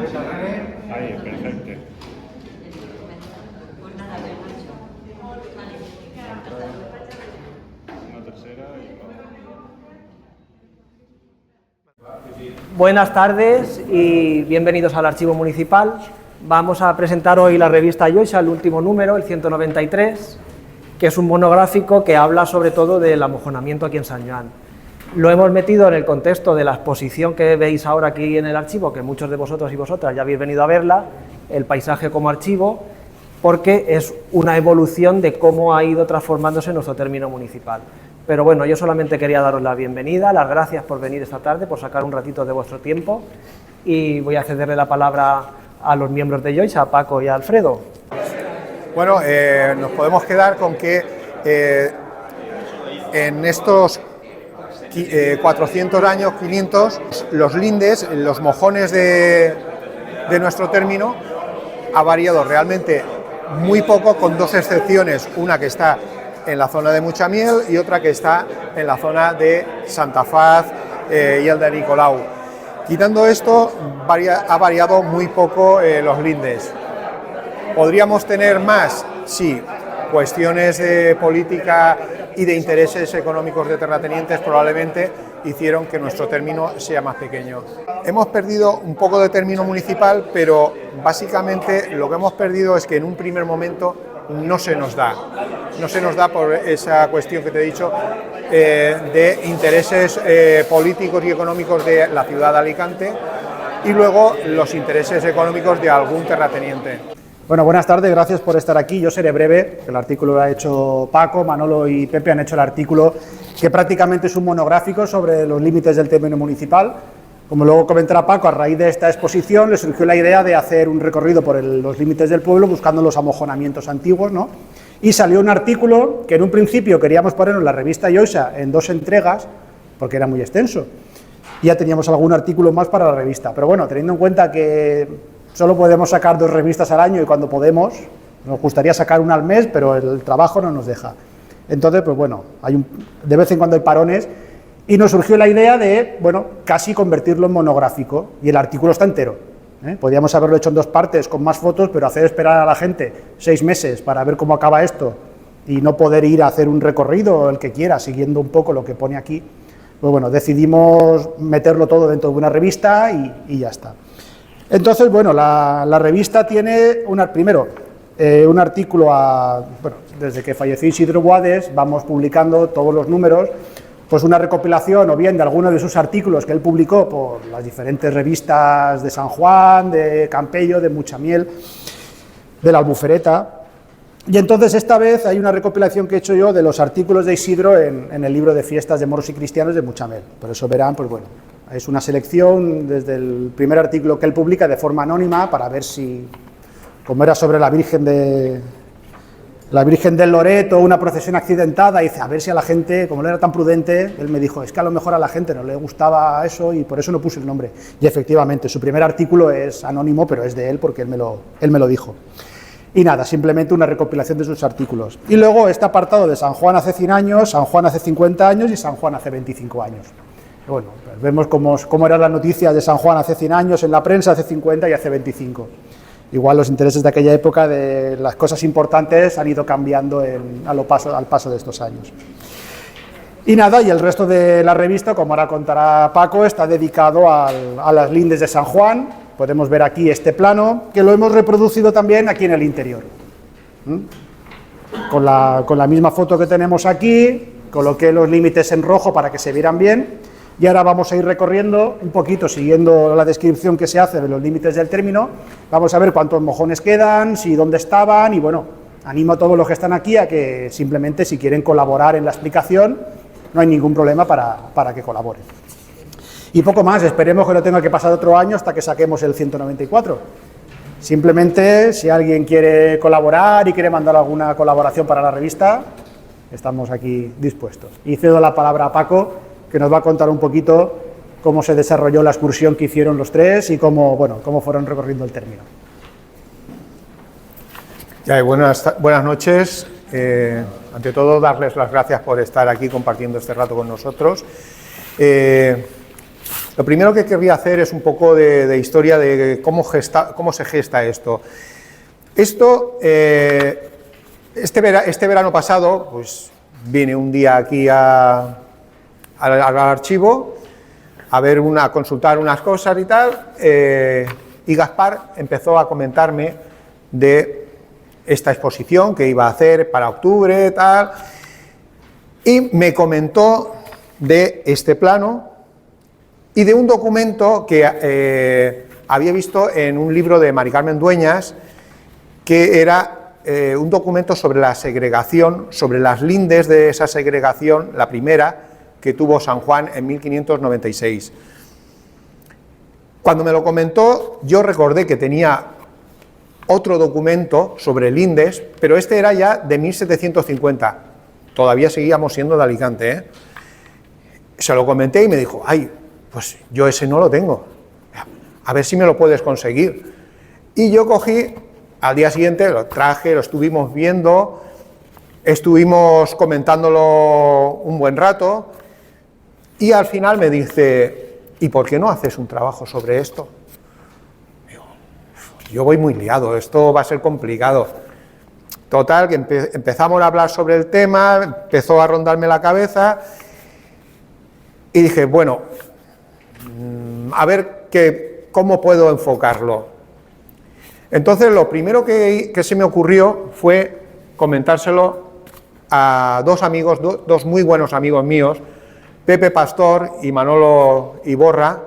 Ahí, perfecto. Una tercera y... Buenas tardes y bienvenidos al Archivo Municipal. Vamos a presentar hoy la revista Yoixa, el último número, el 193, que es un monográfico que habla sobre todo del amojonamiento aquí en San Joan. Lo hemos metido en el contexto de la exposición que veis ahora aquí en el archivo, que muchos de vosotros y vosotras ya habéis venido a verla, el paisaje como archivo, porque es una evolución de cómo ha ido transformándose nuestro término municipal. Pero bueno, yo solamente quería daros la bienvenida, las gracias por venir esta tarde, por sacar un ratito de vuestro tiempo, y voy a cederle la palabra a los miembros de Yoixa, a Paco y a Alfredo. Bueno, nos podemos quedar con que en estos 400 años, 500, los lindes, los mojones de nuestro término ha variado realmente muy poco, con dos excepciones, una que está en la zona de Muchamiel y otra que está en la zona de Santa Faz y el de Nicolau. Quitando esto, ha variado muy poco los lindes. ¿Podríamos tener más? Sí. Cuestiones de política y de intereses económicos de terratenientes probablemente hicieron que nuestro término sea más pequeño. Hemos perdido un poco de término municipal, pero básicamente lo que hemos perdido es que en un primer momento no se nos da. No se nos da por esa cuestión que te he dicho de intereses políticos y económicos de la ciudad de Alicante y luego los intereses económicos de algún terrateniente. Bueno, buenas tardes, gracias por estar aquí. Yo seré breve, el artículo lo ha hecho Paco, Manolo y Pepe han hecho el artículo que prácticamente es un monográfico sobre los límites del término municipal. Como luego comentará Paco, a raíz de esta exposición le surgió la idea de hacer un recorrido por los límites del pueblo buscando los amojonamientos antiguos, ¿no? Y salió un artículo que en un principio queríamos poner en la revista Yoixa en 2 entregas, porque era muy extenso. Ya teníamos algún artículo más para la revista, pero bueno, teniendo en cuenta que solo podemos sacar 2 revistas al año y cuando podemos, nos gustaría sacar una al mes, pero el trabajo no nos deja. Entonces, pues bueno, de vez en cuando hay parones y nos surgió la idea de, bueno, casi convertirlo en monográfico y el artículo está entero. Podríamos haberlo hecho en 2 partes con más fotos, pero hacer esperar a la gente 6 meses para ver cómo acaba esto y no poder ir a hacer un recorrido, el que quiera, siguiendo un poco lo que pone aquí, pues bueno, decidimos meterlo todo dentro de una revista y ya está. Entonces, bueno, la revista tiene un artículo, bueno, desde que falleció Isidro Boades, vamos publicando todos los números, pues una recopilación o bien de algunos de sus artículos que él publicó por las diferentes revistas de San Juan, de Campello, de Muchamiel, de la Albufereta. Y entonces esta vez hay una recopilación que he hecho yo de los artículos de Isidro en el libro de fiestas de moros y cristianos de Muchamiel. Por eso verán, pues bueno, es una selección desde el primer artículo que él publica de forma anónima para ver si, como era sobre la Virgen del Loreto, una procesión accidentada, y dice, a ver si a la gente, como él era tan prudente, él me dijo, es que a lo mejor a la gente no le gustaba eso y por eso no puse el nombre. Y efectivamente, su primer artículo es anónimo, pero es de él porque él me lo dijo. Y nada, simplemente una recopilación de sus artículos. Y luego este apartado de San Juan hace 100 años, San Juan hace 50 años y San Juan hace 25 años. Bueno, pues vemos cómo eran las noticias de San Juan hace 100 años en la prensa, hace 50 y hace 25. Igual los intereses de aquella época, de las cosas importantes, han ido cambiando al paso de estos años. Y nada, y el resto de la revista, como ahora contará Paco, está dedicado a las lindes de San Juan. Podemos ver aquí este plano, que lo hemos reproducido también aquí en el interior. Con la misma foto que tenemos aquí, coloqué los límites en rojo para que se vieran bien. Y ahora vamos a ir recorriendo un poquito, siguiendo la descripción que se hace de los límites del término. Vamos a ver cuántos mojones quedan, dónde estaban, y bueno, animo a todos los que están aquí a que simplemente, si quieren colaborar en la explicación, no hay ningún problema para que colaboren. Y poco más, esperemos que no tenga que pasar otro año hasta que saquemos el 194. Simplemente, si alguien quiere colaborar y quiere mandar alguna colaboración para la revista, estamos aquí dispuestos. Y cedo la palabra a Paco, que nos va a contar un poquito cómo se desarrolló la excursión que hicieron los tres y cómo fueron recorriendo el término. Buenas noches. Ante todo, darles las gracias por estar aquí compartiendo este rato con nosotros. Lo primero que querría hacer es un poco de historia de cómo se gesta esto. Este verano pasado, pues vine un día aquí al archivo a consultar unas cosas y tal, y Gaspar empezó a comentarme de esta exposición que iba a hacer para octubre, tal, y me comentó de este plano y de un documento que había visto en un libro de Mari Carmen Dueñas, que era un documento sobre la segregación, sobre las lindes de esa segregación, la primera que tuvo San Juan en 1596. Cuando me lo comentó, yo recordé que tenía otro documento sobre lindes, pero este era ya de 1750. Todavía seguíamos siendo de Alicante, ¿eh? Se lo comenté y me dijo, ay, pues yo ese no lo tengo, a ver si me lo puedes conseguir. Y yo cogí, al día siguiente lo traje, lo estuvimos viendo, estuvimos comentándolo un buen rato, y al final me dice, ¿y por qué no haces un trabajo sobre esto? Digo, yo voy muy liado, esto va a ser complicado. Total, que empezamos a hablar sobre el tema, empezó a rondarme la cabeza, y dije, bueno, a ver cómo puedo enfocarlo. Entonces, lo primero que se me ocurrió fue comentárselo a dos amigos, dos muy buenos amigos míos, Pepe Pastor y Manolo Iborra,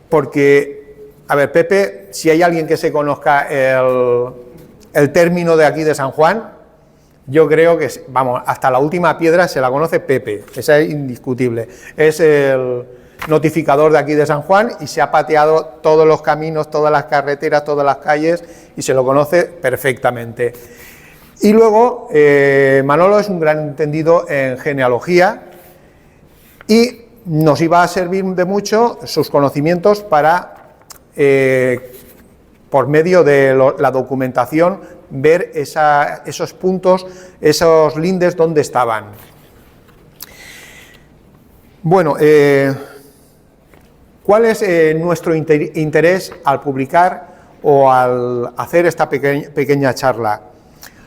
porque, a ver, Pepe, si hay alguien que se conozca el término de aquí de San Juan, yo creo que, vamos, hasta la última piedra se la conoce Pepe, esa es indiscutible, es el notificador de aquí de San Juan y se ha pateado todos los caminos, todas las carreteras, todas las calles y se lo conoce perfectamente. Y luego Manolo es un gran entendido en genealogía y nos iba a servir de mucho sus conocimientos para, por medio de la documentación, ver esos puntos, esos lindes, dónde estaban. Bueno, ¿cuál es nuestro interés al publicar o al hacer esta pequeña charla?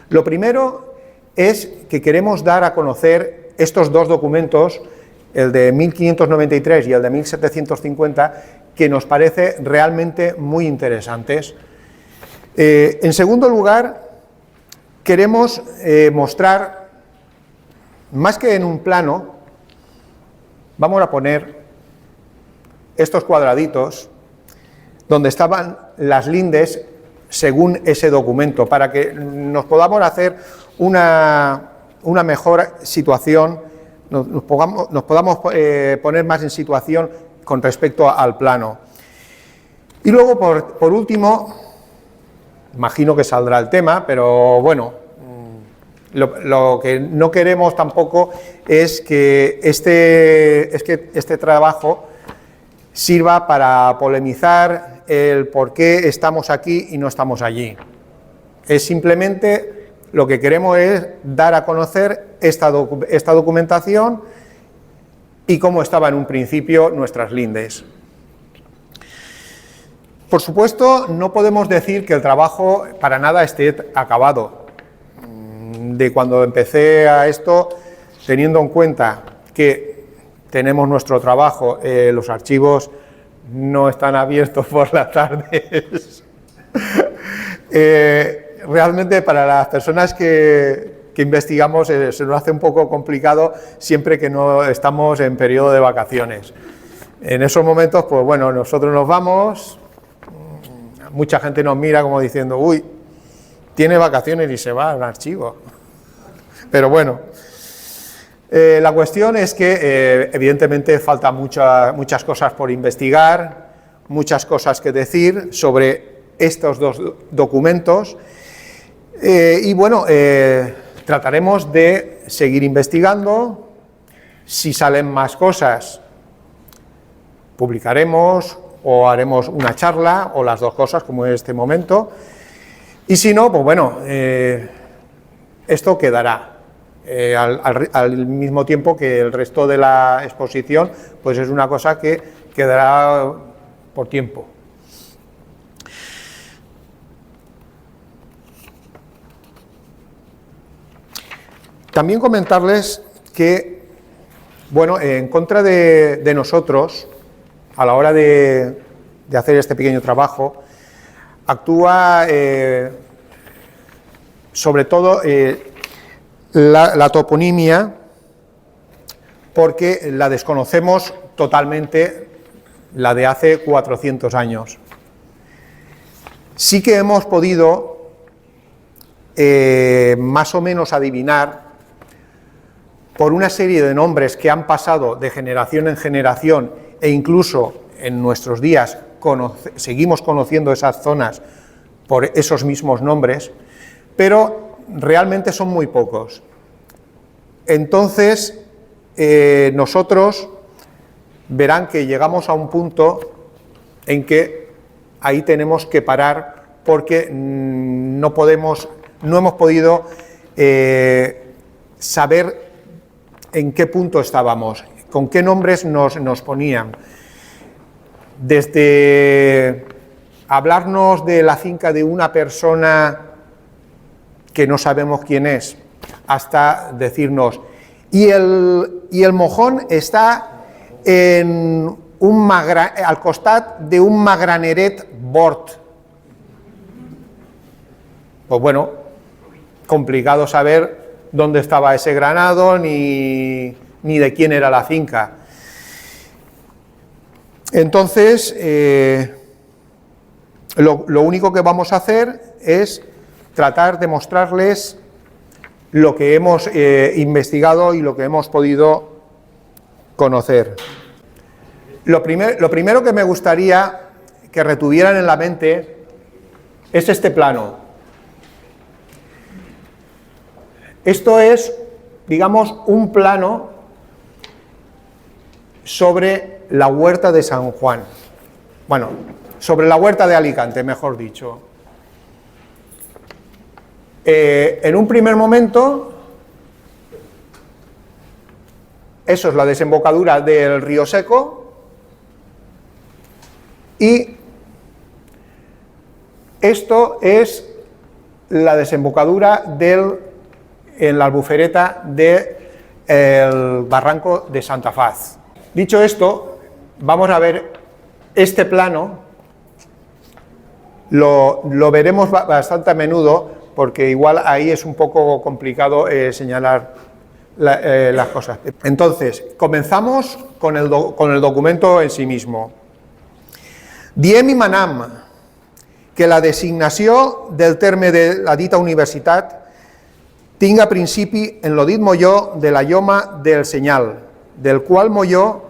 Lo primero es que queremos dar a conocer estos dos documentos, el de 1593 y el de 1750, que nos parece realmente muy interesantes. En segundo lugar, queremos mostrar, más que en un plano, vamos a poner estos cuadraditos donde estaban las lindes según ese documento, para que nos podamos hacer una mejor situación, nos podamos poner más en situación con respecto al plano. Y luego, por último, imagino que saldrá el tema, pero bueno, lo que no queremos tampoco es que este trabajo sirva para polemizar el por qué estamos aquí y no estamos allí. Es simplemente lo que queremos es dar a conocer esta documentación y cómo estaba en un principio nuestras lindes. Por supuesto, no podemos decir que el trabajo para nada esté acabado. De cuando empecé a esto, teniendo en cuenta que tenemos nuestro trabajo, los archivos no están abiertos por las tardes. Realmente para las personas que investigamos se nos hace un poco complicado siempre que no estamos en periodo de vacaciones. En esos momentos, pues bueno, nosotros nos vamos, mucha gente nos mira como diciendo, uy, tiene vacaciones y se va al archivo. Pero bueno, la cuestión es que evidentemente faltan muchas cosas por investigar, muchas cosas que decir sobre estos dos documentos y bueno, trataremos de seguir investigando. Si salen más cosas, publicaremos o haremos una charla o las dos cosas como en este momento, y si no, pues bueno, esto quedará. al mismo tiempo que el resto de la exposición, pues es una cosa que quedará por tiempo. También comentarles que, bueno, en contra de nosotros, a la hora de hacer este pequeño trabajo, actúa sobre todo la toponimia, porque la desconocemos totalmente, la de hace 400 años. Sí que hemos podido más o menos adivinar, por una serie de nombres que han pasado de generación en generación, e incluso en nuestros días seguimos conociendo esas zonas por esos mismos nombres, pero realmente son muy pocos. Entonces, nosotros verán que llegamos a un punto en que ahí tenemos que parar, porque no hemos podido saber en qué punto estábamos, con qué nombres nos ponían. Desde hablarnos de la finca de una persona que no sabemos quién es, hasta decirnos, y el mojón está al costat de un magraneret bord. Pues bueno, complicado saber dónde estaba ese granado ni de quién era la finca. Entonces, lo único que vamos a hacer es tratar de mostrarles lo que hemos investigado y lo que hemos podido conocer. Lo primero que me gustaría que retuvieran en la mente es este plano. Esto es, digamos, un plano sobre la huerta de San Juan. Bueno, sobre la huerta de Alicante, mejor dicho. En un primer momento, eso es la desembocadura del río Seco, y esto es la desembocadura en la albufereta del barranco de Santa Faz. Dicho esto, vamos a ver este plano. Lo veremos bastante a menudo, porque igual ahí es un poco complicado señalar las cosas. Entonces, comenzamos con el documento en sí mismo. Diem i manam que la designació del terme de la dita universitat tinga principi en lo dit molló de la lloma del Senyal, del qual molló,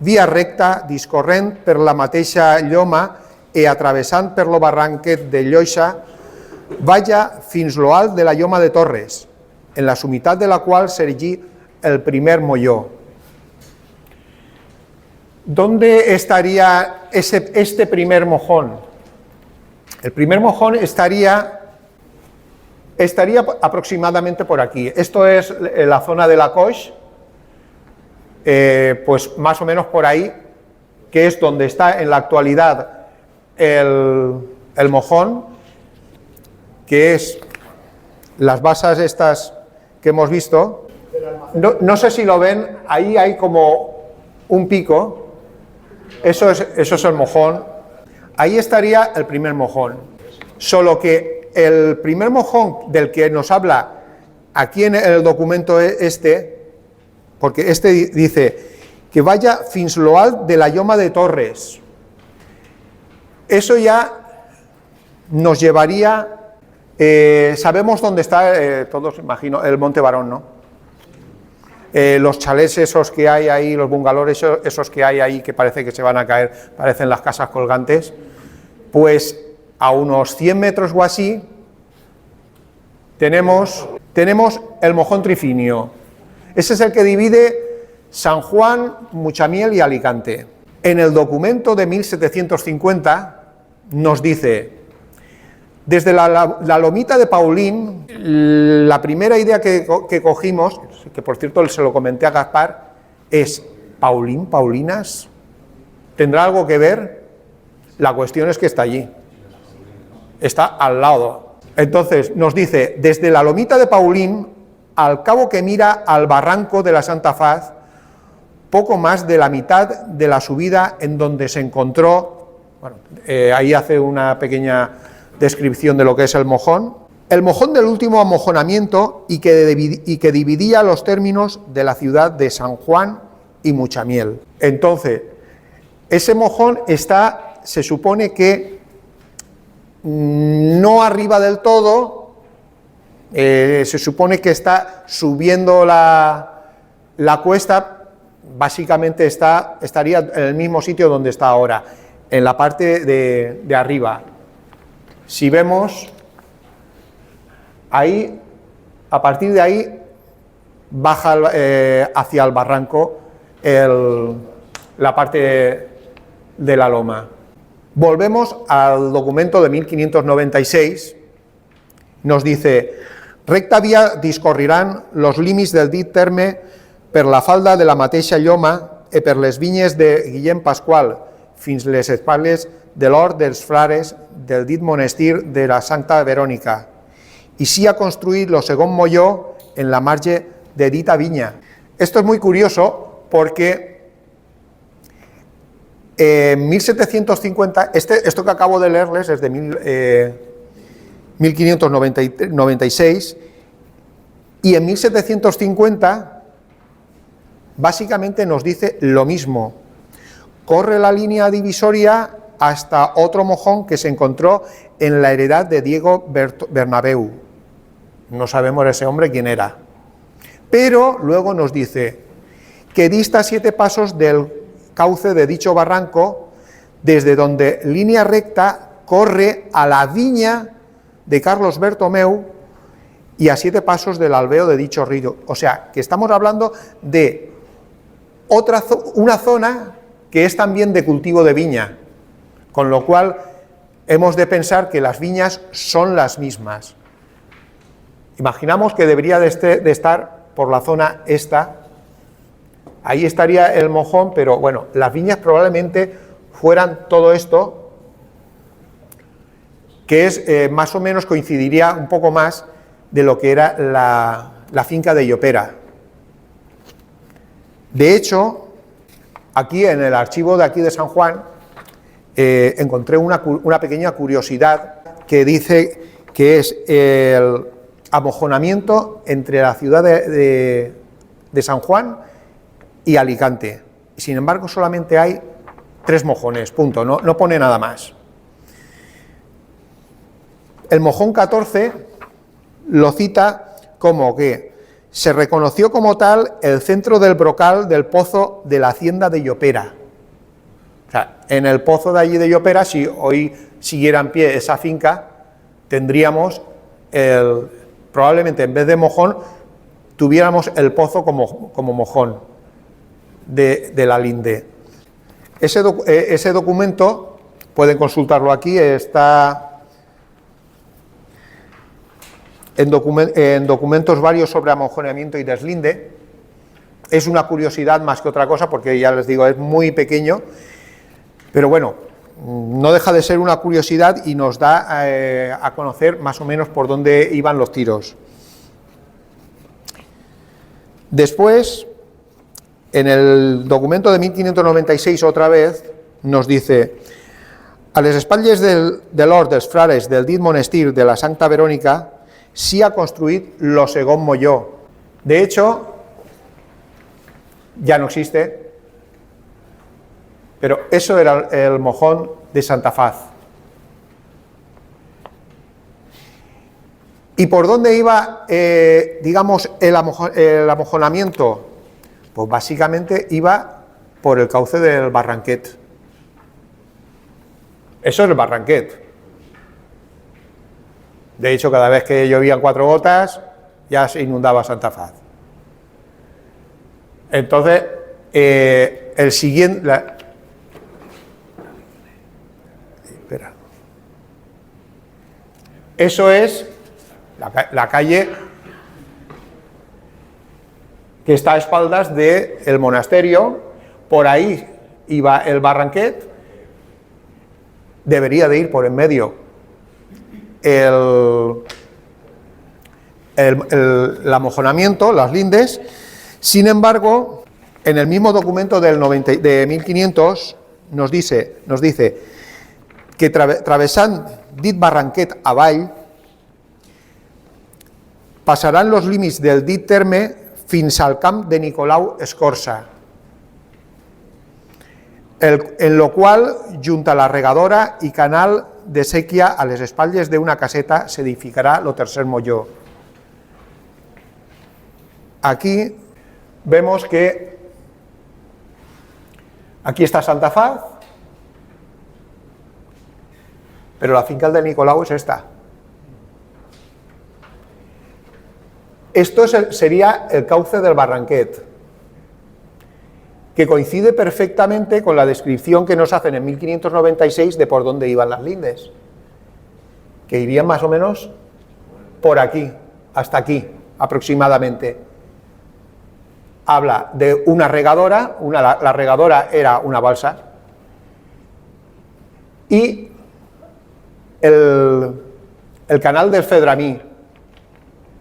via recta, discorrent per la mateixa lloma e atravessant per lo barranquet de Lloixa, vaya fins lo alt de la lloma de Torres, en la sumitat de la qual s'erigí el primer molló. ¿Dónde estaría este primer mojón? El primer mojón estaría aproximadamente por aquí. Esto es la zona de la Coix, pues más o menos por ahí, que es donde está en la actualidad el mojón, que es las basas estas que hemos visto. No sé si lo ven, ahí hay como un pico, eso es el mojón. Ahí estaría el primer mojón, solo que el primer mojón del que nos habla aquí en el documento porque este dice que vaya fins lo alt de la lloma de Torres, eso ya nos llevaría, sabemos dónde está, todos imagino, el Monte Barón, ¿no? Los chalés esos que hay ahí, los bungalows esos que hay ahí, que parece que se van a caer, parecen las casas colgantes, pues a unos 100 metros o así tenemos el mojón trifinio. Ese es el que divide San Juan, Muchamiel y Alicante. En el documento de 1750 nos dice: Desde la lomita de Paulín, la primera idea que cogimos, que por cierto se lo comenté a Gaspar, es Paulín, Paulinas, ¿tendrá algo que ver? La cuestión es que está allí, está al lado. Entonces nos dice, desde la lomita de Paulín, al cabo que mira al barranco de la Santa Faz, poco más de la mitad de la subida en donde se encontró, bueno, ahí hace una pequeña descripción de lo que es el mojón del último amojonamiento y que dividía los términos de la ciudad de San Juan y Muchamiel. Entonces, ese mojón está, se supone que no arriba del todo, se supone que está subiendo la cuesta, básicamente estaría en el mismo sitio donde está ahora, en la parte de arriba. Si vemos, ahí, a partir de ahí, baja hacia el barranco la parte de la loma. Volvemos al documento de 1596, nos dice, recta via discorriran los límits del dit terme per la falda de la mateixa lloma e per les vinyes de Guillem Pasqual, fins les espatlles de l'hort dels frares del dit monestir de la Santa Verònica, i s'hi ha construït el segon molló en la marge de dita viña. Esto es muy curioso porque en 1750, esto que acabo de leerles es de 1596, y en 1750 básicamente nos dice lo mismo. Corre la línea divisoria hasta otro mojón que se encontró en la heredad de Diego Bernabeu. No sabemos ese hombre quién era. Pero luego nos dice que dista 7 pasos del cauce de dicho barranco, desde donde línea recta corre a la viña de Carlos Bertomeu y a 7 pasos del albeo de dicho río. O sea, que estamos hablando de una zona que es también de cultivo de viña, con lo cual hemos de pensar que las viñas son las mismas. Imaginamos que debería de estar por la zona esta, ahí estaría el mojón, pero bueno, las viñas probablemente fueran todo esto, que es más o menos coincidiría un poco más de lo que era la finca de Llopera. De hecho, aquí en el archivo de aquí de San Juan, encontré una pequeña curiosidad que dice que es el amojonamiento entre la ciudad de San Juan y Alicante. Sin embargo, solamente hay 3 mojones, punto, no pone nada más. El mojón 14 lo cita como que se reconoció como tal el centro del brocal del pozo de la hacienda de Llopera. O sea, en el pozo de allí de Llopera, si hoy siguiera en pie esa finca, tendríamos probablemente en vez de mojón, tuviéramos el pozo como mojón de la linde. Ese documento, pueden consultarlo aquí, está en documentos varios sobre amojonamiento y deslinde. Es una curiosidad más que otra cosa, porque ya les digo, es muy pequeño, pero bueno, no deja de ser una curiosidad y nos da a conocer más o menos por dónde iban los tiros. Después, en el documento de 1596 otra vez, nos dice: a les espatlles de l'hort dels frares del dit monestir de la Santa Verònica s'hi ha construït lo segon molló. De hecho, ya no existe, pero eso era el mojón de Santa Faz. ¿Y por dónde iba, digamos, el amojonamiento? Pues básicamente iba por el cauce del Barranquet. Eso es el Barranquet. De hecho, cada vez que llovían 4 gotas, ya se inundaba Santa Faz. Entonces, el siguiente... Espera. Eso es la calle que está a espaldas del monasterio. Por ahí iba el Barranquet, debería de ir por en medio el amojonamiento, las lindes. Sin embargo, en el mismo documento de 1500 nos dice que travessant dit Barranquet avall pasarán los límites del dit terme fins al camp de Nicolau Escorça, en lo cual, junto a la regadora y canal de sequía a les espatlles de una caseta, se edificará lo tercer molló. Aquí vemos que aquí está Santa Faz, pero la finca del Nicolau es esta. Esto sería el cauce del Barranquet, que coincide perfectamente con la descripción que nos hacen en 1596 de por dónde iban las lindes, que irían más o menos por aquí, hasta aquí, aproximadamente. Habla de una regadora, la regadora era una balsa, y el canal del Fedramí,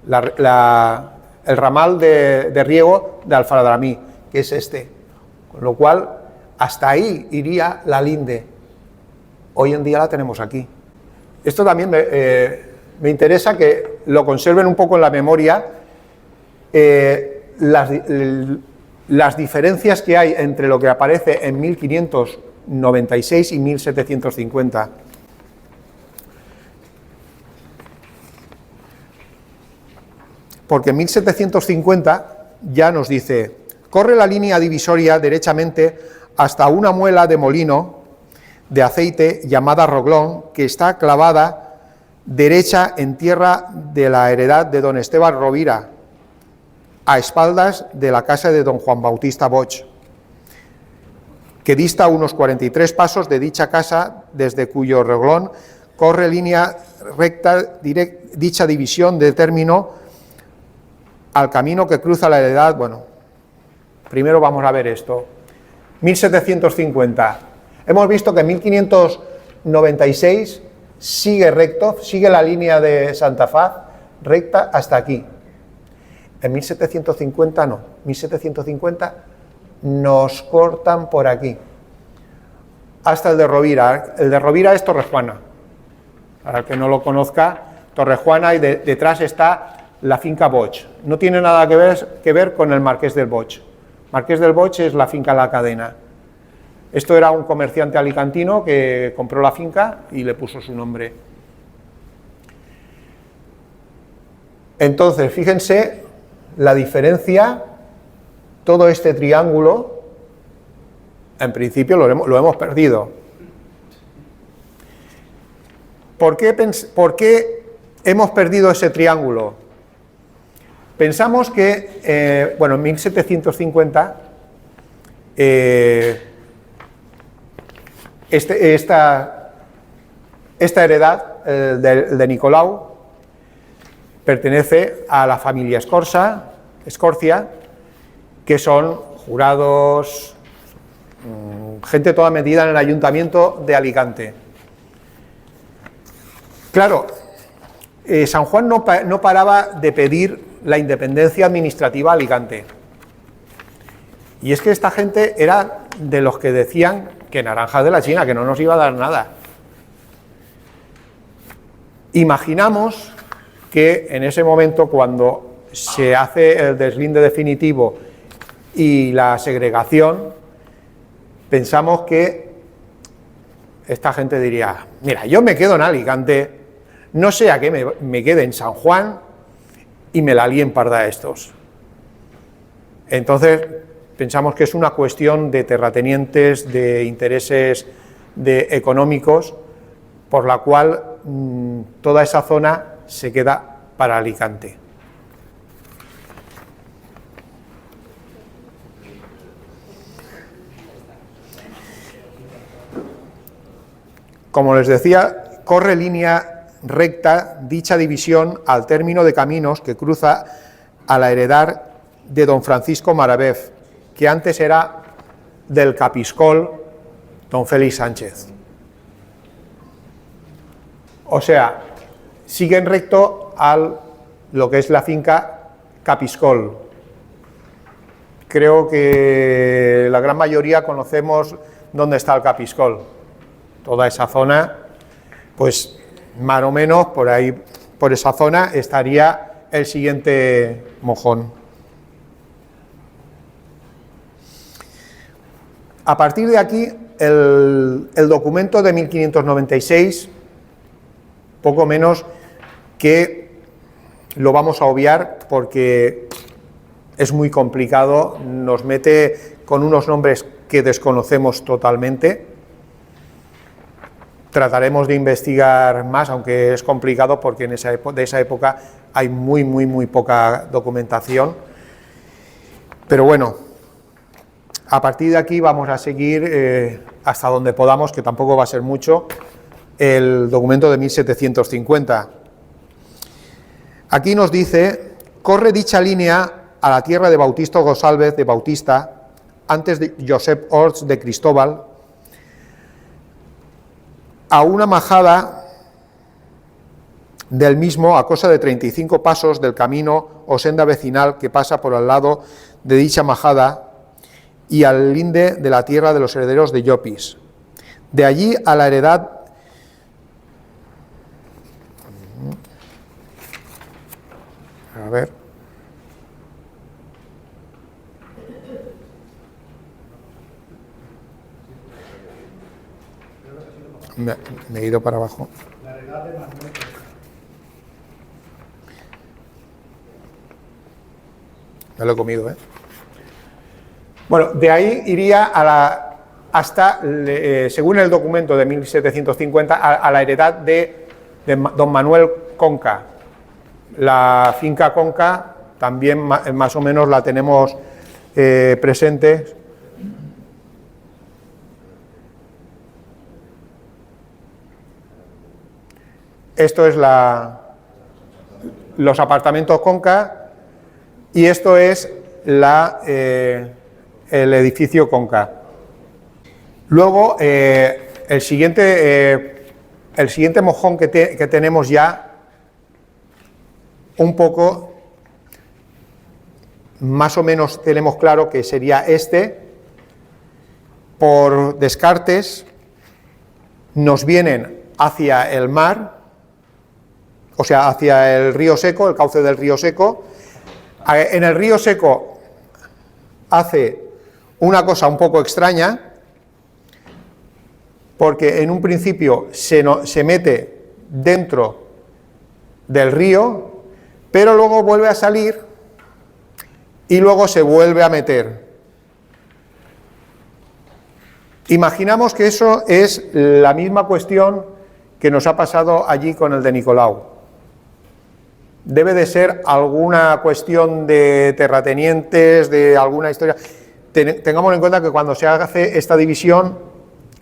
el ramal de riego de Alfadramí, que es este, con lo cual hasta ahí iría la linde. Hoy en día la tenemos aquí. Esto también me interesa que lo conserven un poco en la memoria, las diferencias que hay entre lo que aparece en 1596 y 1750. Porque en 1750 ya nos dice: corre la línea divisoria derechamente hasta una muela de molino de aceite llamada Roglón, que está clavada derecha en tierra de la heredad de don Esteban Rovira, a espaldas de la casa de don Juan Bautista Bosch, que dista unos 43 pasos de dicha casa, desde cuyo Roglón corre línea recta dicha división de término al camino que cruza la heredad. Bueno, primero vamos a ver esto. 1750. Hemos visto que en 1596 sigue recto, sigue la línea de Santa Faz recta hasta aquí. En 1750 no. 1750 nos cortan por aquí, hasta el de Rovira. El de Rovira es Torrejuana. Para el que no lo conozca, Torrejuana, y detrás está la finca Bosch. No tiene nada que ver con el Marqués del Bosch. Marqués del Bosch es la finca La Cadena. Esto era un comerciante alicantino que compró la finca y le puso su nombre. Entonces, fíjense la diferencia. Todo este triángulo, en principio lo hemos perdido. ¿Por qué hemos perdido ese triángulo? Pensamos que, en 1750, esta heredad, de Nicolau, pertenece a la familia Escorcia, que son jurados, gente toda metida en el ayuntamiento de Alicante. Claro, San Juan no paraba de pedir la independencia administrativa a Alicante. Y es que esta gente era de los que decían que naranjas de la China, que no nos iba a dar nada. Imaginamos que en ese momento, cuando se hace el deslinde definitivo y la segregación, pensamos que esta gente diría: mira, yo me quedo en Alicante, no sea que me quede en San Juan y me la líen parda a estos. Entonces pensamos que es una cuestión de terratenientes, de intereses económicos, por la cual toda esa zona se queda para Alicante. Como les decía, corre línea recta dicha división al término de caminos que cruza a la heredad de don Francisco Maravéz, que antes era del Capiscol don Félix Sánchez. O sea, siguen recto a lo que es la finca Capiscol. Creo que la gran mayoría conocemos dónde está el Capiscol. Toda esa zona, pues más o menos por ahí, por esa zona, estaría el siguiente mojón. A partir de aquí, el documento de 1596, poco menos que lo vamos a obviar porque es muy complicado, nos mete con unos nombres que desconocemos totalmente. Trataremos de investigar más, aunque es complicado porque de esa época hay muy poca documentación. Pero bueno, a partir de aquí vamos a seguir hasta donde podamos, que tampoco va a ser mucho, el documento de 1750. Aquí nos dice: corre dicha línea a la tierra de Bautista González de Bautista, antes de Josep Orts de Cristóbal, a una majada del mismo, a cosa de 35 pasos del camino o senda vecinal que pasa por al lado de dicha majada, y al linde de la tierra de los herederos de Llopis. De allí a la heredad a ver. Me he ido para abajo. Me lo he comido, ¿eh? Bueno, de ahí iría hasta, según el documento de 1750, a la heredad de don Manuel Conca. La finca Conca también más o menos la tenemos presente. Esto es los apartamentos Conca y esto es el edificio Conca. Luego, el siguiente mojón que tenemos ya, un poco, más o menos tenemos claro que sería este. Por Descartes nos vienen hacia el mar, o sea, hacia el río Seco, el cauce del río Seco. En el río Seco hace una cosa un poco extraña, porque en un principio se mete dentro del río, pero luego vuelve a salir y luego se vuelve a meter. Imaginamos que eso es la misma cuestión que nos ha pasado allí con el de Nicolau. Debe de ser alguna cuestión de terratenientes, de alguna historia. Tengamos en cuenta que cuando se hace esta división,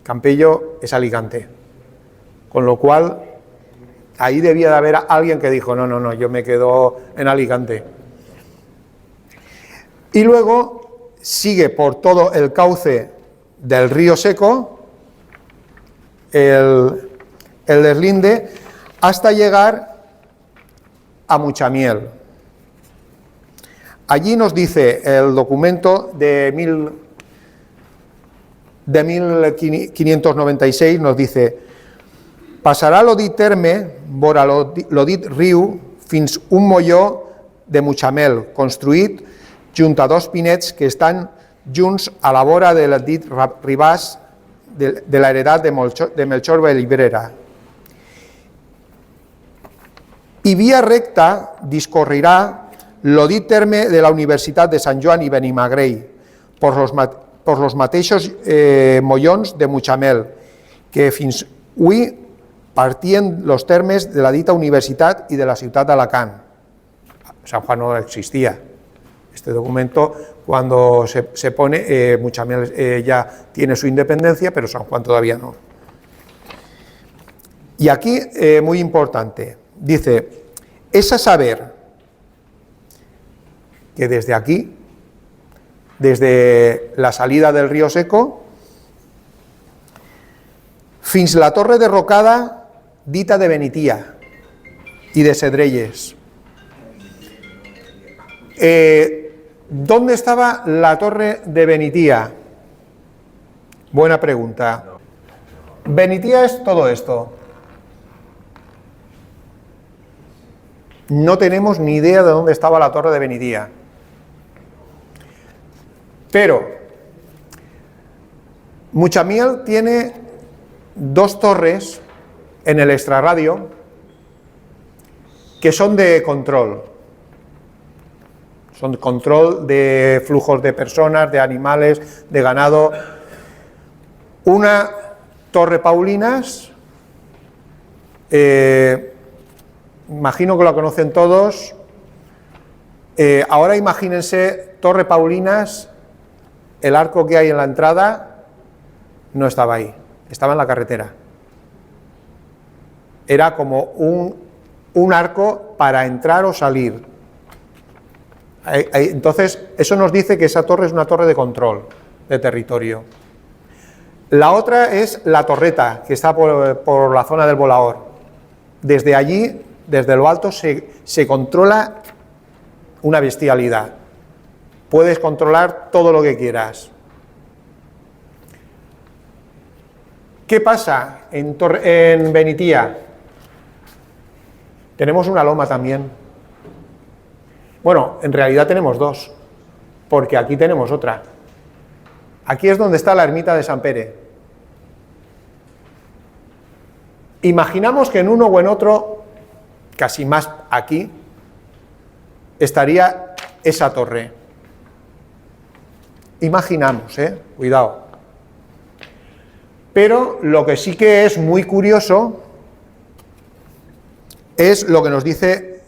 Campello es Alicante. Con lo cual, ahí debía de haber alguien que dijo, no, yo me quedo en Alicante. Y luego sigue por todo el cauce del río Seco, el deslinde, hasta llegar a Muchamiel. Allí nos dice el documento de 1596, nos dice: passarà l'Odit terme, vora l'Odit riu, fins un molló de Muchamel, construït junt a dos pinets que estan junts a la vora de l'Odit ribàs de l'heredat de Melchor Vallvidrera. I via recta discorrirà l'Odit terme de la Universitat de Sant Joan i Benimagrell, por los mateixos mollons de Muchamel, que fins avui partien los termes de la dita universitat y de la ciutat d'Alacant. San Juan no existía. Este documento, cuando se pone, Muchamel ya tiene su independencia, pero San Juan todavía no. Y aquí, muy importante, dice, es a saber que desde aquí, desde la salida del río Seco, fins la torre derrocada dita de Benitía y de Cedrelles. ¿Dónde estaba la torre de Benitía? Buena pregunta. Benitía es todo esto. No tenemos ni idea de dónde estaba la torre de Benitía. Pero Muchamiel tiene dos torres en el extrarradio que son de control. Son control de flujos de personas, de animales, de ganado. Una torre Paulinas, imagino que lo conocen todos. Ahora imagínense Torre Paulinas, el arco que hay en la entrada no estaba ahí, estaba en la carretera. Era como un arco para entrar o salir. Entonces, eso nos dice que esa torre es una torre de control de territorio. La otra es la torreta, que está por la zona del volador. Desde allí, desde lo alto, se controla una bestialidad. Puedes controlar todo lo que quieras. ¿Qué pasa en Benitía? Tenemos una loma también. Bueno, en realidad tenemos dos, porque aquí tenemos otra. Aquí es donde está la ermita de San Pere. Imaginamos que en uno o en otro, casi más aquí, estaría esa torre. Imaginamos, cuidado. Pero lo que sí que es muy curioso es lo que nos dice: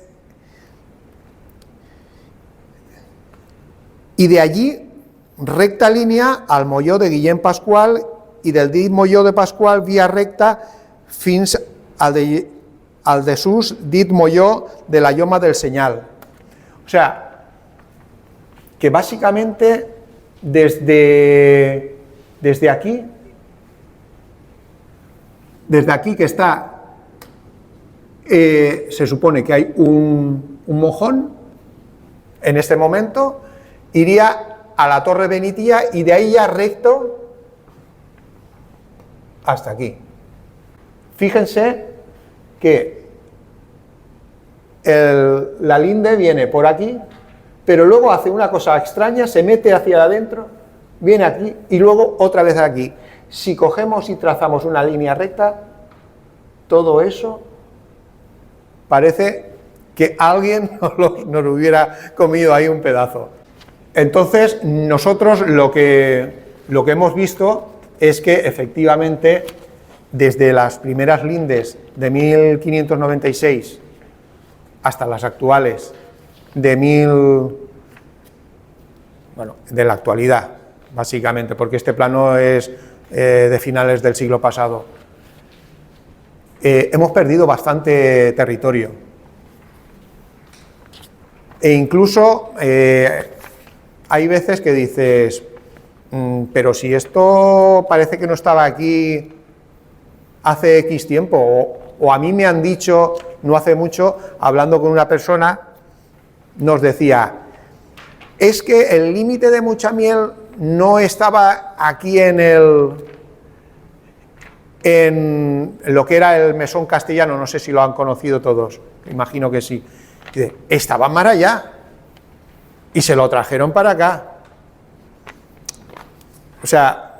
y de allí recta línea al molló de Guillem Pascual, y del dit molló de Pascual vía recta fins al de sus dit molló de la lloma del Señal. O sea, que básicamente desde aquí que está, se supone que hay un mojón, en este momento iría a la Torre Benitía y de ahí ya recto hasta aquí. Fíjense que la linde viene por aquí, pero luego hace una cosa extraña, se mete hacia adentro, viene aquí y luego otra vez aquí. Si cogemos y trazamos una línea recta, todo eso parece que alguien nos hubiera comido ahí un pedazo. Entonces, nosotros lo que hemos visto es que efectivamente, desde las primeras lindes de 1596 hasta las actuales de la actualidad, básicamente, porque este plano es de finales del siglo pasado, hemos perdido bastante territorio. E incluso hay veces que dices, pero si esto parece que no estaba aquí hace X tiempo, o a mí me han dicho no hace mucho, hablando con una persona, nos decía, es que el límite de Muchamiel no estaba aquí en lo que era el mesón castellano, no sé si lo han conocido todos, imagino que sí. Dice, estaba más allá y se lo trajeron para acá. O sea,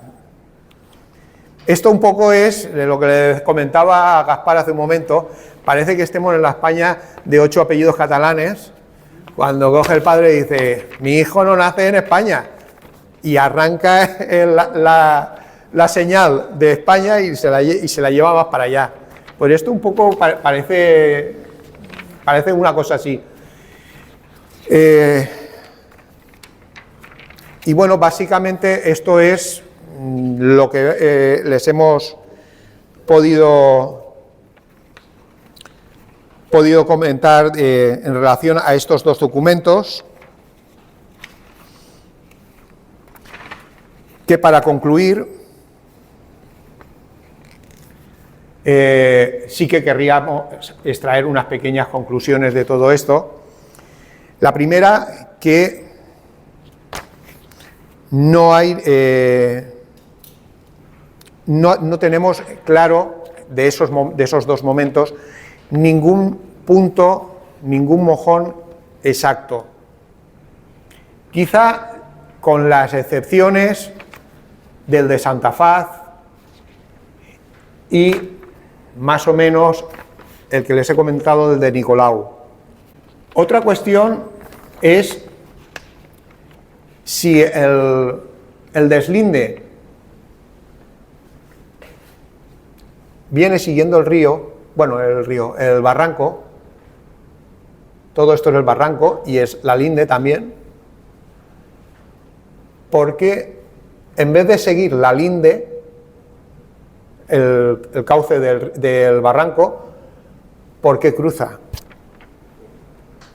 esto un poco es lo que le comentaba a Gaspar hace un momento. Parece que estemos en la España de 8 apellidos catalanes, cuando coge el padre y dice, mi hijo no nace en España, y arranca la señal de España y se la lleva más para allá. Pues esto un poco parece una cosa así. Y bueno, básicamente esto es lo que les hemos podido podido comentar en relación a estos dos documentos, que para concluir, sí que querríamos extraer unas pequeñas conclusiones de todo esto. La primera, que no hay, no tenemos claro de esos dos momentos ningún punto, ningún mojón exacto. Quizá con las excepciones del de Santa Faz y más o menos el que les he comentado del de Nicolau. Otra cuestión es si el deslinde viene siguiendo el río, bueno, el barranco, todo esto es el barranco y es la linde también, porque en vez de seguir la linde, el cauce del barranco, ¿por qué cruza?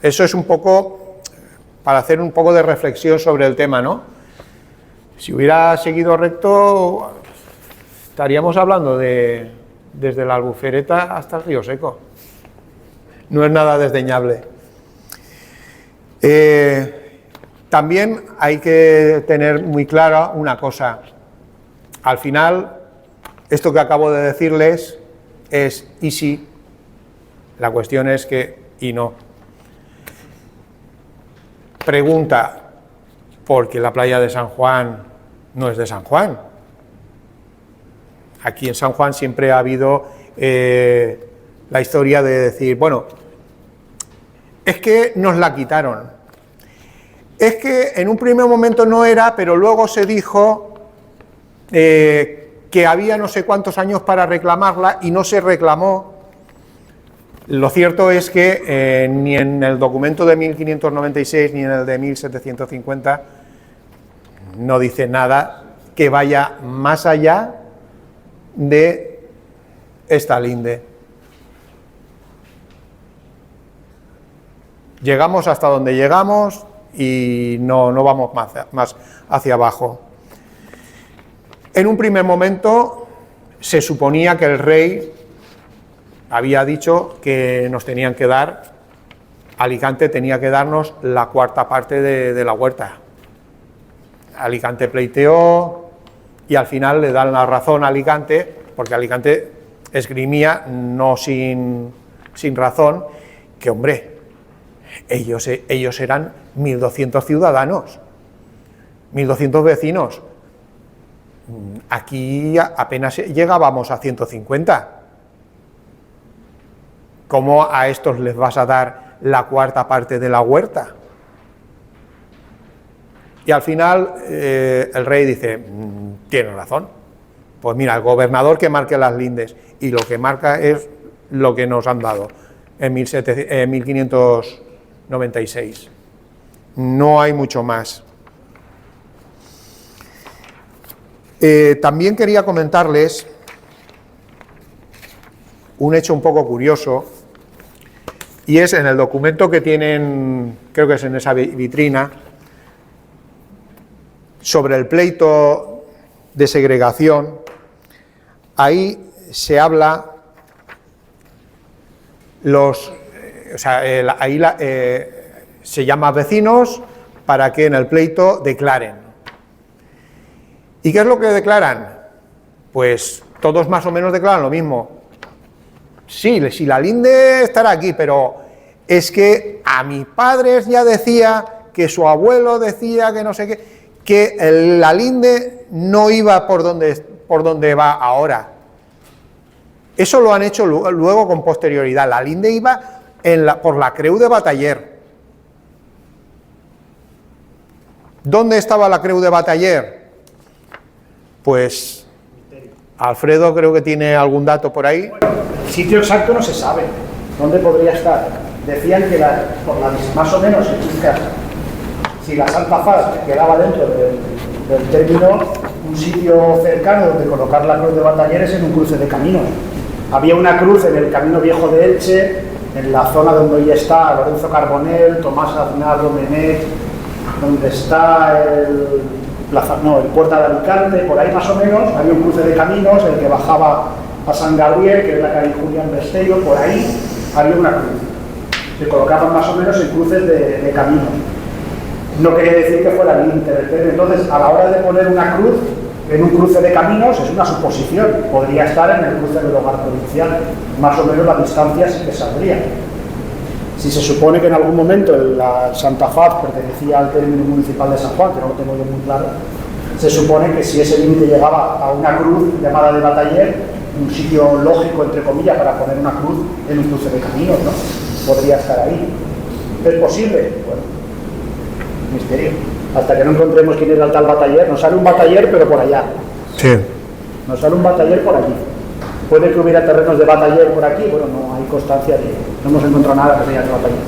Eso es un poco para hacer un poco de reflexión sobre el tema, ¿no? Si hubiera seguido recto, estaríamos hablando desde la Albufereta hasta el Río Seco. No es nada desdeñable. También hay que tener muy clara una cosa. Al final, esto que acabo de decirles es y sí. La cuestión es que y no. Pregunta, ¿por qué la playa de San Juan no es de San Juan? Aquí en San Juan siempre ha habido la historia de decir, bueno, es que nos la quitaron. Es que en un primer momento no era, pero luego se dijo que había no sé cuántos años para reclamarla y no se reclamó. Lo cierto es que ni en el documento de 1596 ni en el de 1750 no dice nada que vaya más allá de esta linde. Llegamos hasta donde llegamos y no vamos más hacia abajo. En un primer momento se suponía que el rey había dicho que nos tenían que dar, Alicante tenía que darnos la cuarta parte de la huerta. Alicante pleiteó y al final le dan la razón a Alicante, porque Alicante esgrimía, no sin razón, que hombre, ellos eran 1.200 ciudadanos, 1.200 vecinos. Aquí apenas llegábamos a 150. ¿Cómo a estos les vas a dar la cuarta parte de la huerta? Y al final el rey dice, tiene razón. Pues mira, el gobernador que marque las lindes, y lo que marca es lo que nos han dado en 1596. No hay mucho más. También quería comentarles un hecho un poco curioso, y es en el documento que tienen, creo que es en esa vitrina, sobre el pleito de segregación. Ahí se habla se llama vecinos para que en el pleito declaren. ¿Y qué es lo que declaran? Pues todos más o menos declaran lo mismo. Sí, si la linde estará aquí, pero es que a mi padre ya decía, que su abuelo decía, que no sé qué, que la linde no iba por donde va ahora. Eso lo han hecho luego con posterioridad. La linde iba por la Creu de Bataller. ¿Dónde estaba la Creu de Bataller? Pues Alfredo creo que tiene algún dato por ahí. El sitio exacto no se sabe. ¿Dónde podría estar? Decían que más o menos, si la Santa Faz quedaba dentro del término, un sitio cercano donde colocar la cruz de Bataller es en un cruce de caminos. Había una cruz en el camino viejo de Elche en la zona donde hoy está Lorenzo Carbonell, Tomás Aznar Domenech, donde está el Puerta de Alicante, por ahí más o menos, había un cruce de caminos, el que bajaba a San Gabriel, que es la calle Julián Besteiro, por ahí había una cruz. Se colocaban más o menos en cruces de caminos. No quería decir que fuera el límite. Entonces, a la hora de poner una cruz en un cruce de caminos, es una suposición. Podría estar en el cruce del hogar provincial. Más o menos la distancia sí que saldría. Si se supone que en algún momento la Santa Faz pertenecía al término municipal de San Juan, que no lo tengo yo muy claro, se supone que si ese límite llegaba a una cruz llamada de Bataller, un sitio lógico, entre comillas, para poner una cruz en un cruce de caminos, ¿no? Podría estar ahí. ¿Es posible? Bueno, misterio. Hasta que no encontremos quién era el tal Bataller, nos sale un Bataller, pero por allá. Sí. Nos sale un Bataller por allí. Puede que hubiera terrenos de Bataller por aquí, bueno, no hay constancia no hemos encontrado nada que sea de Bataller.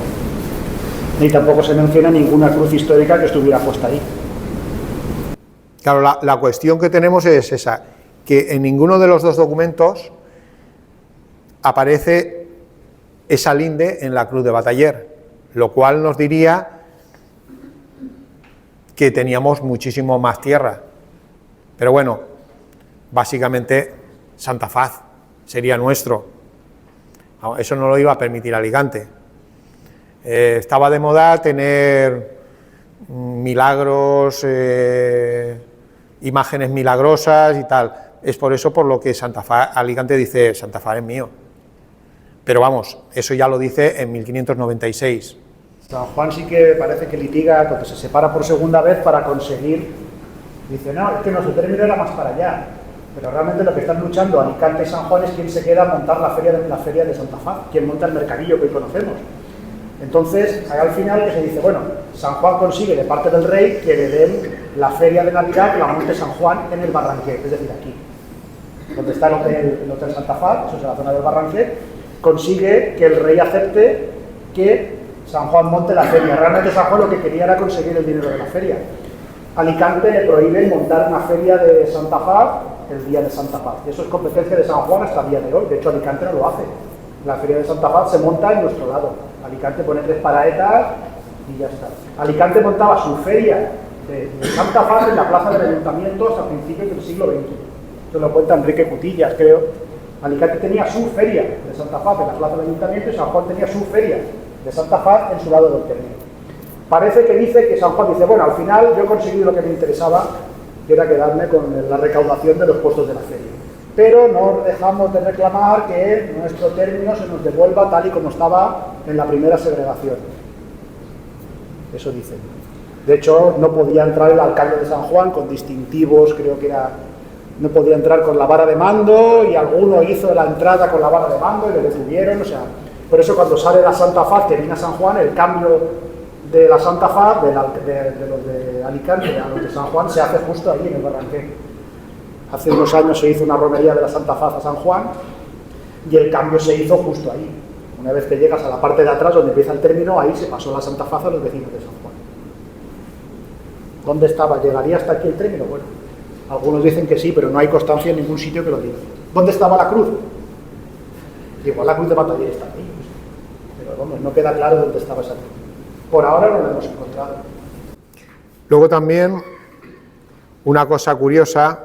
Ni tampoco se menciona ninguna cruz histórica que estuviera puesta ahí. Claro, la cuestión que tenemos es esa, que en ninguno de los dos documentos aparece esa linde en la cruz de Bataller, lo cual nos diría que teníamos muchísimo más tierra. Pero bueno, básicamente Santa Faz sería nuestro. Eso no lo iba a permitir Alicante. Estaba de moda tener milagros, imágenes milagrosas y tal. Es por eso por lo que Alicante dice, Santa Faz es mío. Pero vamos, eso ya lo dice en 1596. San Juan sí que parece que litiga, porque se separa por segunda vez para conseguir. Dice, no, es que nuestro término era más para allá. Pero realmente lo que están luchando Alicante y San Juan es quién se queda a montar la feria de Santa Faz, quién monta el mercadillo que hoy conocemos. Entonces, al final que se dice, bueno, San Juan consigue de parte del rey que le den la feria de Navidad, que la monte San Juan en el Barranquet, es decir, aquí, donde está el hotel Santa Faz, eso es la zona del Barranquet, consigue que el rey acepte que San Juan monte la feria. Realmente San Juan lo que quería era conseguir el dinero de la feria. Alicante le prohíbe montar una feria de Santa Faz el día de Santa Faz. Y eso es competencia de San Juan hasta el día de hoy. De hecho, Alicante no lo hace. La feria de Santa Faz se monta en nuestro lado. Alicante pone 3 paraetas y ya está. Alicante montaba su feria de Santa Faz en la plaza del ayuntamiento hasta principios del siglo XX. Eso lo cuenta Enrique Cutillas, creo. Alicante tenía su feria de Santa Faz en la plaza del ayuntamiento y San Juan tenía su feria de Santa Faz en su lado del término. Parece que dice que San Juan dice, bueno, al final yo he conseguido lo que me interesaba, que era quedarme con la recaudación de los puestos de la feria. Pero no dejamos de reclamar que nuestro término se nos devuelva tal y como estaba en la primera segregación. Eso dicen. De hecho, no podía entrar el alcalde de San Juan con distintivos, creo que era... No podía entrar con la vara de mando y alguno hizo la entrada con la vara de mando y le detuvieron, o sea... Por eso cuando sale la Santa Faz que viene a San Juan, el cambio de la Santa Faz, de los de Alicante a los de San Juan, se hace justo ahí en el Barranquet. Hace unos años se hizo una romería de la Santa Faz a San Juan y el cambio se hizo justo ahí. Una vez que llegas a la parte de atrás donde empieza el término, ahí se pasó la Santa Faz a los vecinos de San Juan. ¿Dónde estaba? ¿Llegaría hasta aquí el término? Bueno, algunos dicen que sí, pero no hay constancia en ningún sitio que lo diga. ¿Dónde estaba la cruz? Igual la cruz de Bataller está ahí, pero vamos, no queda claro dónde estaba esa cruz. Por ahora no la hemos encontrado. Luego también, una cosa curiosa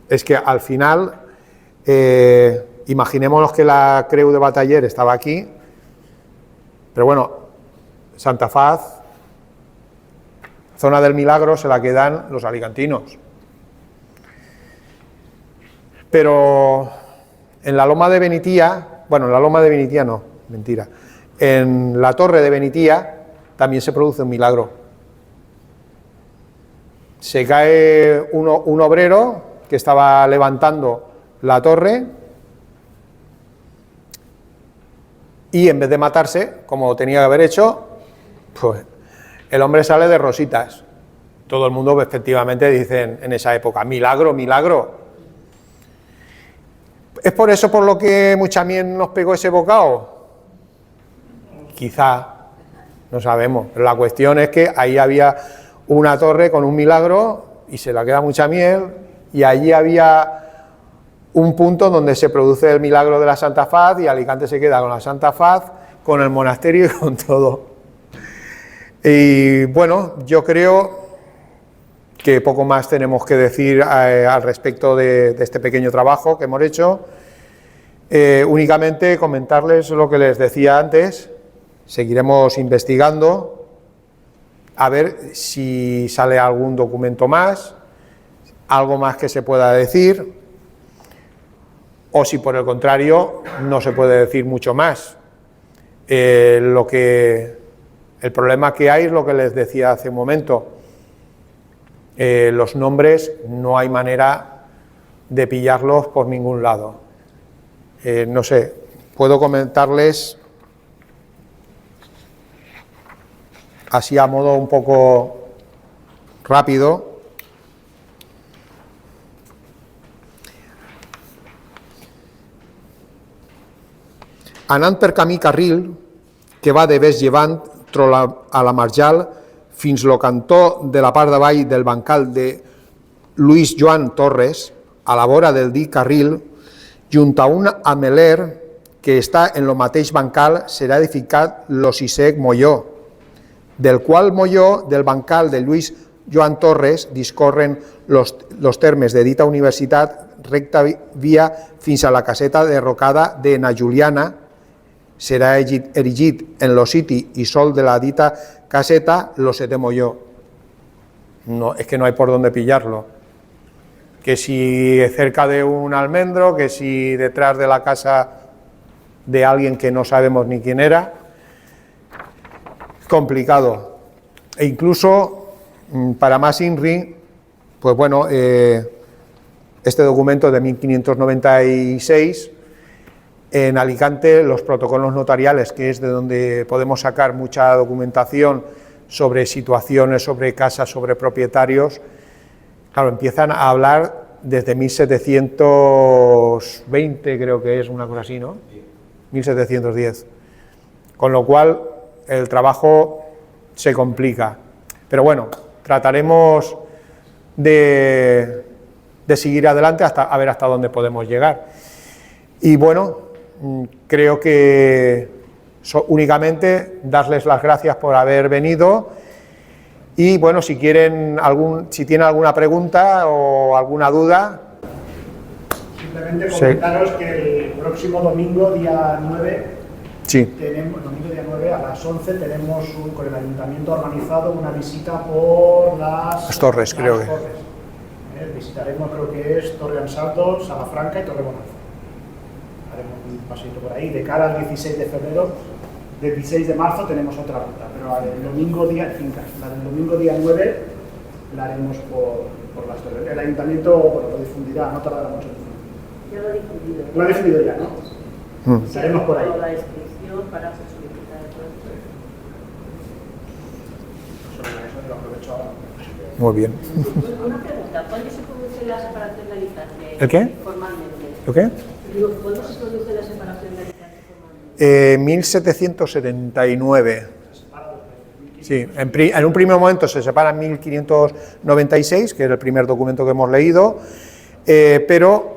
es que al final, imaginémonos que la creu de Bataller estaba aquí, pero bueno, Santa Faz, zona del Milagro, se la quedan los alicantinos. Pero en la Loma de Benitía, bueno, en la Loma de Benitía no, mentira, en la Torre de Benitía también se produce un milagro. Se cae un obrero que estaba levantando la torre y en vez de matarse, como tenía que haber hecho, pues el hombre sale de rositas. Todo el mundo efectivamente dicen en esa época, milagro, milagro. ¿Es por eso por lo que Muchamiel nos pegó ese bocado? Quizá, no sabemos, pero la cuestión es que ahí había una torre con un milagro y se la queda Muchamiel y allí había un punto donde se produce el milagro de la Santa Faz y Alicante se queda con la Santa Faz, con el monasterio y con todo. Y bueno, yo creo que poco más tenemos que decir al respecto de este pequeño trabajo que hemos hecho. Únicamente comentarles lo que les decía antes, seguiremos investigando a ver si sale algún documento más, algo más que se pueda decir, o si por el contrario no se puede decir mucho más. El problema que hay es lo que les decía hace un momento. Los nombres no hay manera de pillarlos por ningún lado. No sé, puedo comentarles así a modo un poco rápido. Anant per camí carril, que va de Ves llevant a la Marjal fins lo cantó de la part d'avall del bancal de Luis Joan Torres, a la vora del dit carril, junt a un ameler que està en lo mateix bancal, serà edificat lo sisè molló, del qual molló del bancal de Luis Joan Torres discorren los termes de dita universitat recta via fins a la caseta derrocada de Na Juliana, serà erigit en lo siti i sol de la dita caseta lo setè molló. No, es que no hay por dónde pillarlo. Que si cerca de un almendro, que si detrás de la casa de alguien que no sabemos ni quién era. Complicado. E incluso, para más INRI, pues bueno, este documento de 1596, en Alicante los protocolos notariales, que es de donde podemos sacar mucha documentación sobre situaciones, sobre casas, sobre propietarios, claro, empiezan a hablar desde 1720, creo que es una cosa así, ¿no? 1710. Con lo cual el trabajo se complica. Pero bueno, trataremos de seguir adelante hasta a ver hasta dónde podemos llegar. Y bueno, creo que únicamente darles las gracias por haber venido y bueno, si tienen alguna pregunta o alguna duda. Simplemente comentaros que el próximo domingo, día 9, domingo día 9 a las 11 tenemos con el ayuntamiento organizado una visita por las torres, creo que. Visitaremos, creo que es Torre Ansaldo, Salafranca y Torre Bonanza. Haremos un paseito por ahí. De cara al 16 de febrero, del 16 de marzo tenemos otra ruta, pero la del domingo día 9 la haremos por las torres. El ayuntamiento lo difundirá, no tardará mucho en difundir. Ya lo he difundido. Lo ha difundido ya, ¿no? Estaremos por ahí. La inscripción para solicitar el proyecto. Eso lo aprovecho ahora. Muy bien. Una pregunta, ¿cuándo se produce la separación de Alicante? ¿El qué? Formalmente. ¿Lo qué? Digo, ¿cuándo se produce la separación de Alicante formalmente? 1779. Sí, en un primer momento se separa en 1596, que es el primer documento que hemos leído, pero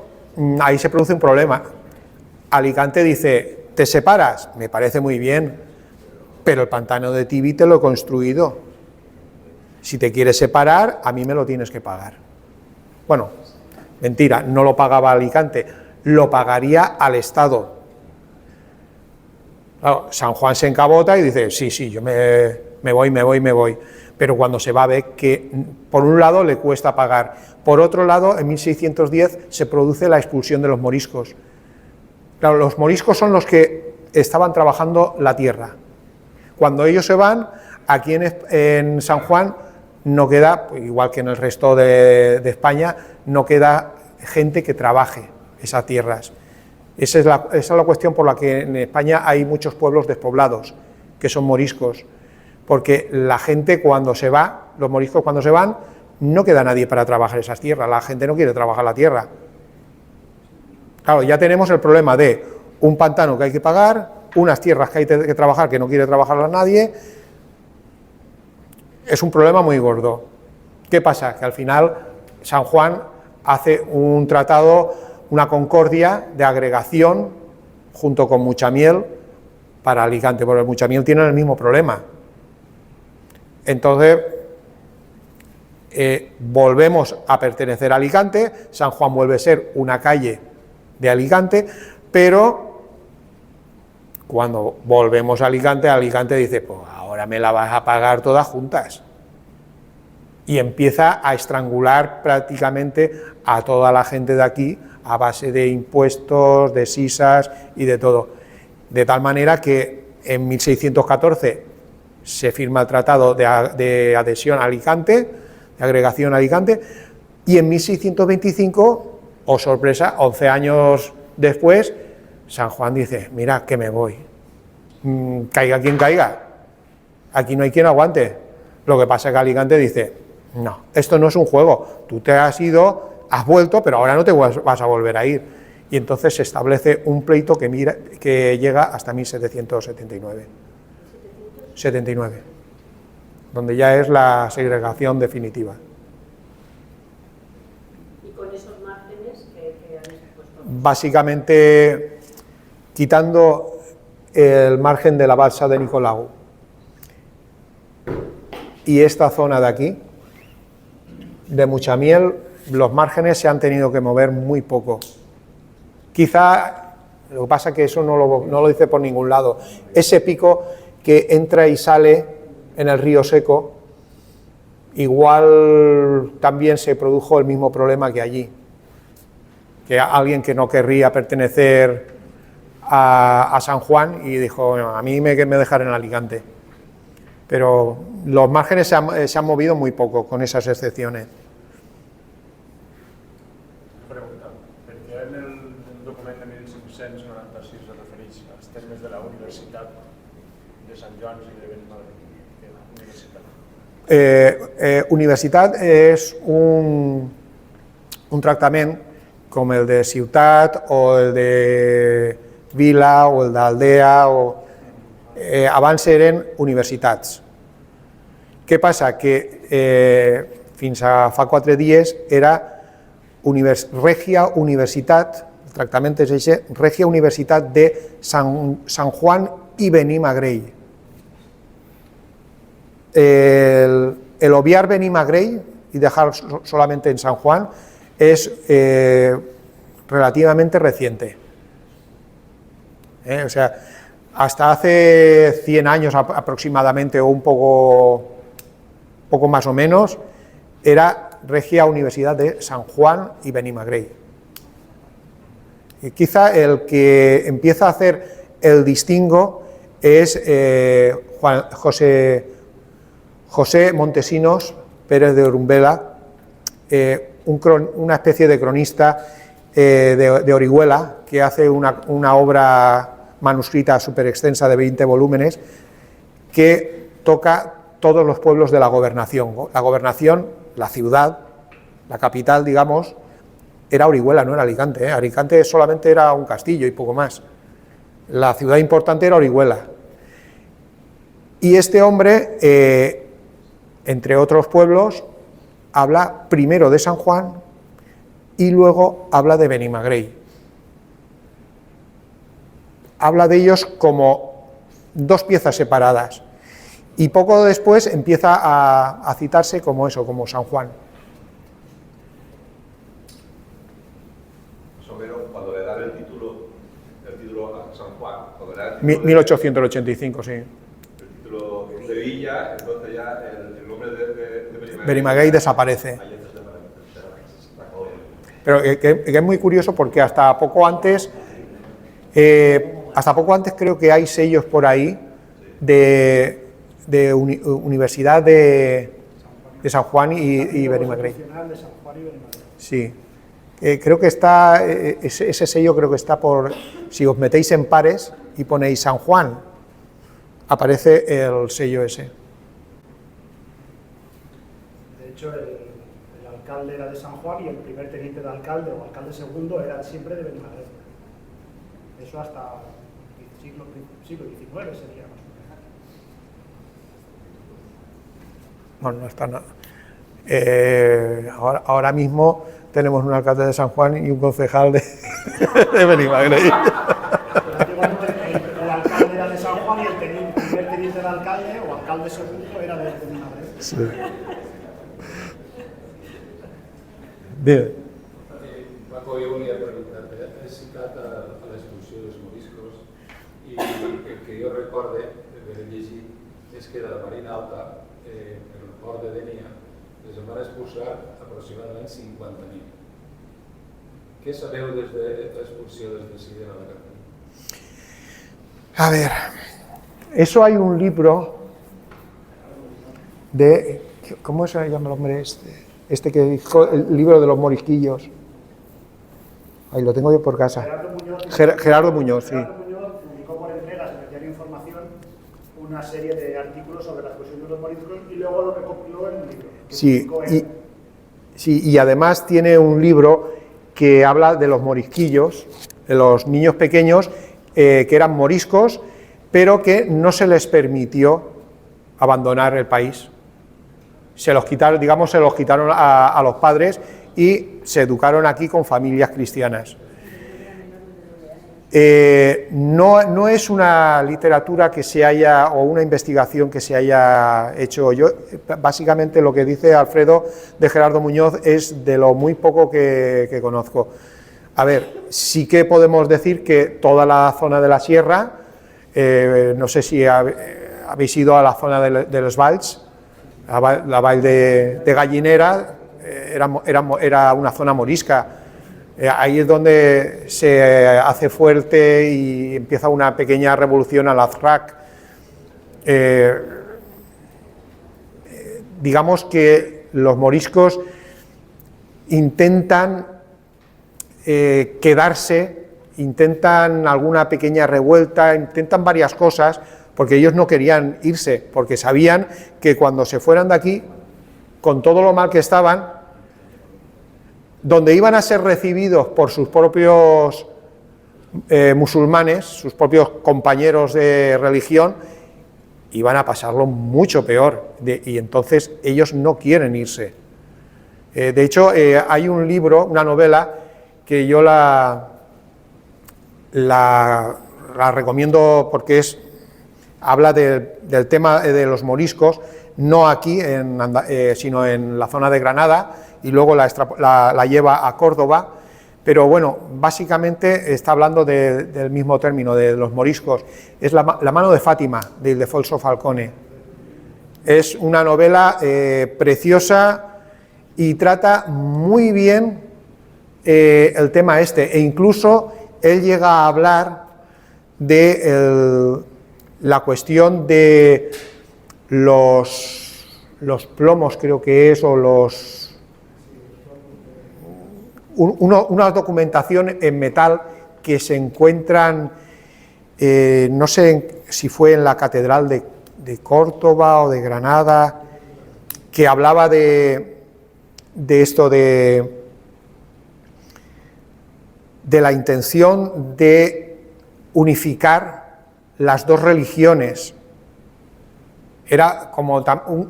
ahí se produce un problema. Alicante dice, ¿te separas? Me parece muy bien, pero el pantano de Tibi te lo he construido. Si te quieres separar, a mí me lo tienes que pagar. Bueno, mentira, no lo pagaba Alicante, lo pagaría al Estado. Claro, San Juan se encabota y dice, sí, yo me voy. Pero cuando se va ve que, por un lado, le cuesta pagar. Por otro lado, en 1610 se produce la expulsión de los moriscos. Claro, los moriscos son los que estaban trabajando la tierra. Cuando ellos se van, aquí en San Juan no queda, igual que en el resto de España, no queda gente que trabaje esas tierras. Esa es la cuestión por la que en España hay muchos pueblos despoblados, que son moriscos, porque la gente cuando se va, los moriscos cuando se van, no queda nadie para trabajar esas tierras, la gente no quiere trabajar la tierra. Claro, ya tenemos el problema de un pantano que hay que pagar, unas tierras que hay que trabajar que no quiere trabajarlas nadie. Es un problema muy gordo. ¿Qué pasa? Que al final San Juan hace un tratado una concordia de agregación junto con Muchamiel para Alicante, porque Muchamiel tiene el mismo problema. Entonces, volvemos a pertenecer a Alicante, San Juan vuelve a ser una calle de Alicante, pero cuando volvemos a Alicante dice, pues ahora me la vas a pagar todas juntas. Y empieza a estrangular prácticamente a toda la gente de aquí a base de impuestos, de sisas y de todo. De tal manera que en 1614 se firma el tratado de adhesión a Alicante, de agregación a Alicante, y en 1625, oh sorpresa, 11 años después, San Juan dice, mira, que me voy, caiga quien caiga, aquí no hay quien aguante. Lo que pasa es que Alicante dice, no, esto no es un juego, tú te has ido, has vuelto, pero ahora no te vas a volver a ir. Y entonces se establece un pleito que llega hasta 1779. 79, donde ya es la segregación definitiva. ¿Y con esos márgenes que han expuesto? Básicamente, quitando el margen de la balsa de Nicolau y esta zona de aquí, de Muchamiel, los márgenes se han tenido que mover muy poco. Quizá, lo que pasa es que eso no lo dice por ningún lado, ese pico que entra y sale en el río Seco, igual también se produjo el mismo problema que allí, que alguien que no querría pertenecer a San Juan y dijo, bueno, a mí me dejar en Alicante. Pero los márgenes se han movido muy poco con esas excepciones. Pregunta, perquè en el document de 1596 es refereix als termes de la Universitat de Sant Joan i de Benimantell. Universitat es un tractament com el de ciutat o el de vila o el d'aldea, abans eren universitats. Què passa? Que fins a fa 4 dies era Regia Universitat, el tractament és això, Regia Universitat de San Juan y Benimagre. El obviar Benimagre y dejar solamente en San Juan es relativamente reciente. O sea, hasta hace 100 años aproximadamente, o un poco más o menos, era Regia Universidad de San Juan y Benimagre. Y quizá el que empieza a hacer el distingo es José Montesinos Pérez de Orumbela, una especie de cronista de Orihuela, que hace una obra manuscrita súper extensa de 20 volúmenes, que toca todos los pueblos de la gobernación. La gobernación, la ciudad, la capital, digamos, era Orihuela, no era Alicante. Alicante solamente era un castillo y poco más. La ciudad importante era Orihuela. Y este hombre, entre otros pueblos, habla primero de San Juan y luego habla de Benimagre. Habla de ellos como dos piezas separadas y poco después empieza a citarse como eso, como San Juan. Más o menos cuando le dan el título a San Juan, cuando le dan el 1885, sí. el título de Villa, entonces ya el nombre de Benimagre desaparece. Ahí desaparece. Pero que es muy curioso porque hasta poco antes creo que hay sellos por ahí de Universidad de San Juan y Benimagre. Sí, creo que está, ese sello creo que está por, si os metéis en pares y ponéis San Juan, aparece el sello ese. De hecho, el alcalde era de San Juan y el primer teniente de alcalde o alcalde segundo era siempre de Benimagre. Eso hasta el siglo XIX sería más o menos. Bueno, no está nada. Ahora mismo tenemos un alcalde de San Juan y un concejal de Benimaclet. El alcalde era de San Juan y el primer teniente del alcalde o alcalde segundo era de Benimaclet. Sí. Bien. Paco, jo volia preguntar-te, has citat a l'expulsió dels moriscos i el que jo recorde d'haver llegit és que de la Marina Alta, en el port de Dénia, les van expulsar aproximadament 50.000. Què sabeu des de l'expulsió des de Sirena de Cartagena? A ver, eso hay un libro de... ¿Cómo se llama el hombre este? Este que dijo el libro de los morisquillos. Ahí lo tengo yo por casa. Gerardo Muñoz, sí. Gerardo Muñoz publicó por entregas en el diario Información una serie de artículos sobre la expulsión de los moriscos y luego lo recopiló en un libro. Sí, y además tiene un libro que habla de los morisquillos, de los niños pequeños que eran moriscos, pero que no se les permitió abandonar el país. Se los quitaron, digamos, a los padres y se educaron aquí con familias cristianas. No es una literatura que se haya, o una investigación que se haya hecho yo. Básicamente lo que dice Alfredo de Gerardo Muñoz es de lo muy poco que conozco. A ver, sí que podemos decir que toda la zona de la sierra, no sé si habéis ido a la zona de los Valls, la Vall de Gallinera, era una zona morisca. Ahí es donde se hace fuerte y empieza una pequeña revolución al Azraq. Digamos que los moriscos intentan quedarse, intentan alguna pequeña revuelta, intentan varias cosas, porque ellos no querían irse, porque sabían que cuando se fueran de aquí, con todo lo mal que estaban, donde iban a ser recibidos por sus propios musulmanes, sus propios compañeros de religión, iban a pasarlo mucho peor, y entonces ellos no quieren irse. De hecho, hay un libro, una novela, que yo la recomiendo porque habla del tema de los moriscos, no aquí, sino en la zona de Granada, y luego la lleva a Córdoba, pero bueno, básicamente está hablando del mismo término, de los moriscos. Es la mano de Fátima, de Ildefonso Falcone. Es una novela preciosa y trata muy bien el tema este, e incluso él llega a hablar de la cuestión de los plomos, creo que es, o una documentación en metal que se encuentran, no sé si fue en la Catedral de Córdoba o de Granada, que hablaba de esto de la intención de unificar las dos religiones. Era como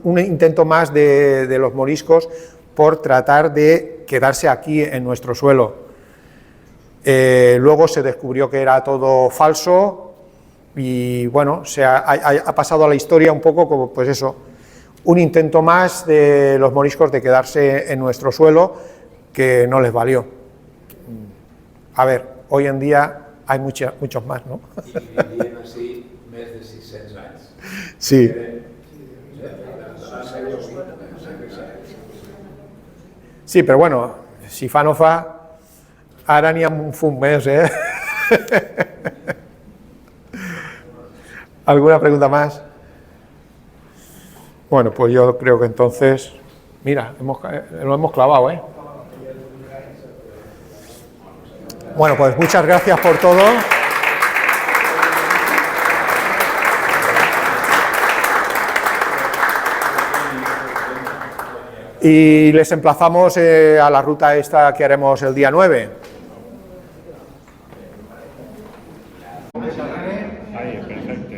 un intento más de los moriscos por tratar de quedarse aquí en nuestro suelo. Luego se descubrió que era todo falso y bueno, ha pasado a la historia un poco como pues eso, un intento más de los moriscos de quedarse en nuestro suelo que no les valió. A ver, hoy en día hay muchos más, ¿no? I vivien així més de 600 anys. Sí. Sí, però bueno, si fa no fa, ara n'hi ha un fum més, ¿eh? ¿Alguna pregunta más? Bueno, pues yo creo que entonces, mira, lo hemos clavado, ¿eh? Bueno, pues muchas gracias por todo. Y les emplazamos a la ruta esta que haremos el día 9. Ahí, perfecto.